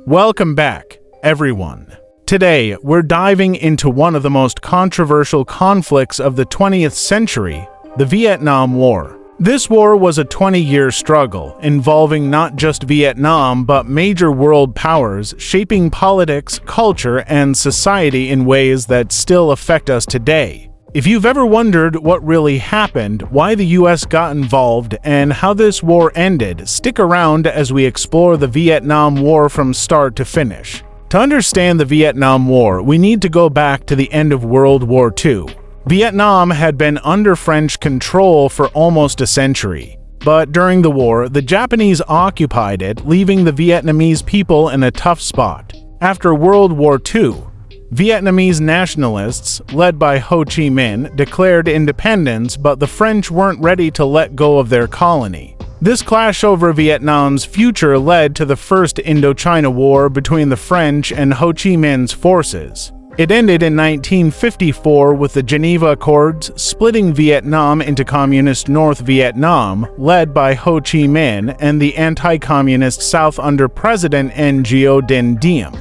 Welcome back, everyone. Today, we're diving into one of the most controversial conflicts of the 20th century, the Vietnam War. This war was a 20-year struggle involving not just Vietnam but major world powers, shaping politics, culture, and society in ways that still affect us today. If you've ever wondered what really happened, why the U.S. got involved, and how this war ended, stick around as we explore the Vietnam War from start to finish. To understand the Vietnam War, we need to go back to the end of World War II. Vietnam had been under French control for almost a century. But during the war, the Japanese occupied it, leaving the Vietnamese people in a tough spot. After World War II, Vietnamese nationalists, led by Ho Chi Minh, declared independence, but the French weren't ready to let go of their colony. This clash over Vietnam's future led to the First Indochina War between the French and Ho Chi Minh's forces. It ended in 1954 with the Geneva Accords, splitting Vietnam into Communist North Vietnam, led by Ho Chi Minh, and the anti-communist South under President Ngo Dinh Diem.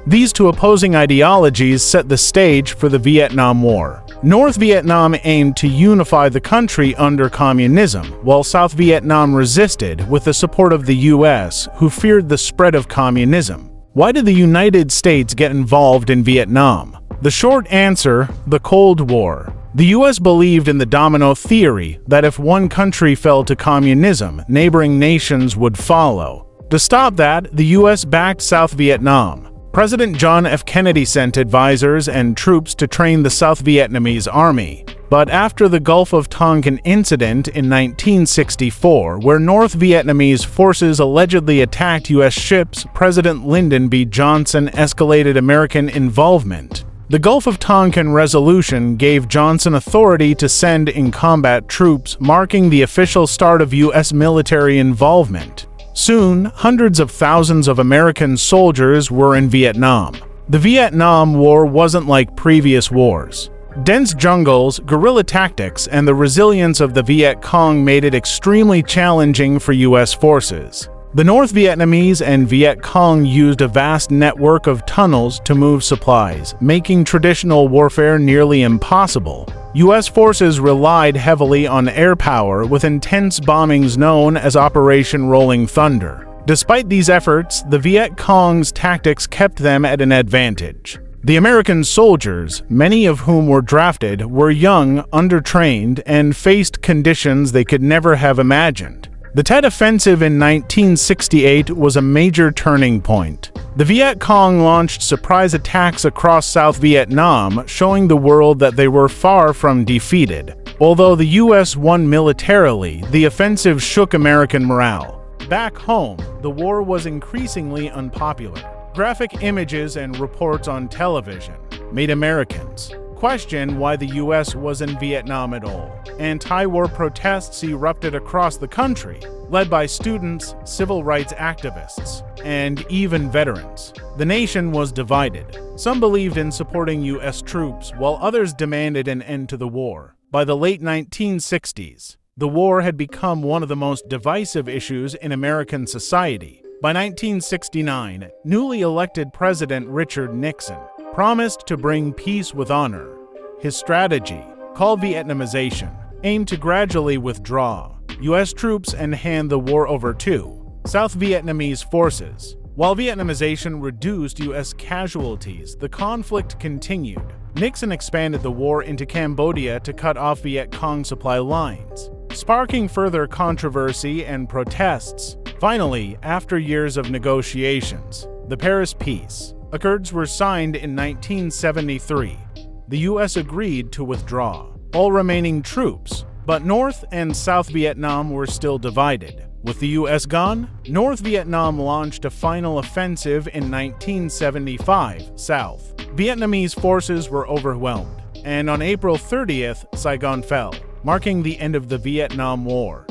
These two opposing ideologies set the stage for the Vietnam War. North Vietnam aimed to unify the country under communism, while South Vietnam resisted with the support of the U.S., who feared the spread of communism. Why did the United States get involved in Vietnam? The short answer: the Cold War. The U.S. believed in the domino theory that if one country fell to communism, neighboring nations would follow. To stop that, the U.S. backed South Vietnam. President John F. Kennedy sent advisors and troops to train the South Vietnamese army. But after the Gulf of Tonkin incident in 1964, where North Vietnamese forces allegedly attacked U.S. ships, President Lyndon B. Johnson escalated American involvement. The Gulf of Tonkin resolution gave Johnson authority to send in-combat troops, marking the official start of U.S. military involvement. Soon, hundreds of thousands of American soldiers were in Vietnam. The Vietnam War wasn't like previous wars. Dense jungles, guerrilla tactics, and the resilience of the Viet Cong made it extremely challenging for U.S. forces. The North Vietnamese and Viet Cong used a vast network of tunnels to move supplies, making traditional warfare nearly impossible. U.S. forces relied heavily on air power, with intense bombings known as Operation Rolling Thunder. Despite these efforts, the Viet Cong's tactics kept them at an advantage. The American soldiers, many of whom were drafted, were young, undertrained, and faced conditions they could never have imagined. The Tet Offensive in 1968 was a major turning point. The Viet Cong launched surprise attacks across South Vietnam, showing the world that they were far from defeated. Although the U.S. won militarily, the offensive shook American morale. Back home, the war was increasingly unpopular. Graphic images and reports on television made Americans question why the U.S. was in Vietnam at all. Anti-war protests erupted across the country, led by students, civil rights activists, and even veterans. The nation was divided. Some believed in supporting U.S. troops, while others demanded an end to the war. By the late 1960s, the war had become one of the most divisive issues in American society. By 1969, newly elected President Richard Nixon promised to bring peace with honor. His strategy, called Vietnamization, aimed to gradually withdraw U.S. troops and hand the war over to South Vietnamese forces. While Vietnamization reduced U.S. casualties, the conflict continued. Nixon expanded the war into Cambodia to cut off Viet Cong supply lines, sparking further controversy and protests. Finally, after years of negotiations, the Paris Peace Accords were signed in 1973. The U.S. agreed to withdraw all remaining troops, but North and South Vietnam were still divided. With the U.S. gone, North Vietnam launched a final offensive in 1975 south. Vietnamese forces were overwhelmed, and on April 30th, Saigon fell, marking the end of the Vietnam War.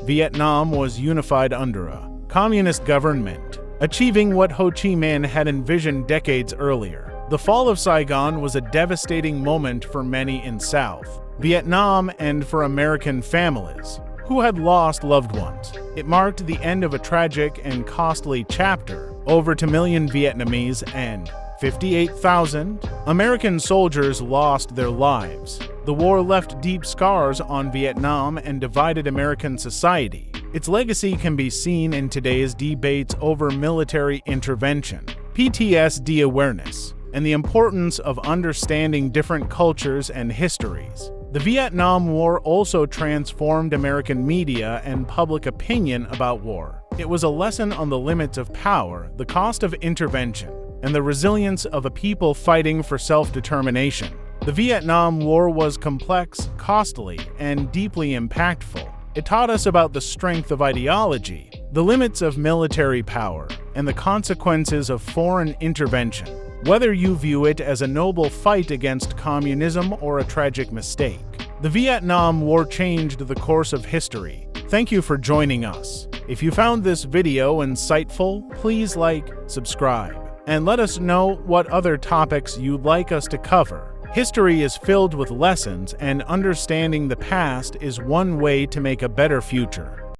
Vietnam was unified under a communist government, achieving what Ho Chi Minh had envisioned decades earlier. The fall of Saigon was a devastating moment for many in South Vietnam and for American families who had lost loved ones. It marked the end of a tragic and costly chapter, over 2 million Vietnamese and 58,000 American soldiers lost their lives. The war left deep scars on Vietnam and divided American society. Its legacy can be seen in today's debates over military intervention, PTSD awareness, and the importance of understanding different cultures and histories. The Vietnam War also transformed American media and public opinion about war. It was a lesson on the limits of power, the cost of intervention, and the resilience of a people fighting for self-determination. The Vietnam War was complex, costly, and deeply impactful. It taught us about the strength of ideology, the limits of military power, and the consequences of foreign intervention. Whether you view it as a noble fight against communism or a tragic mistake, the Vietnam War changed the course of history. Thank you for joining us. If you found this video insightful, please like, subscribe, and let us know what other topics you'd like us to cover. History is filled with lessons, and understanding the past is one way to make a better future.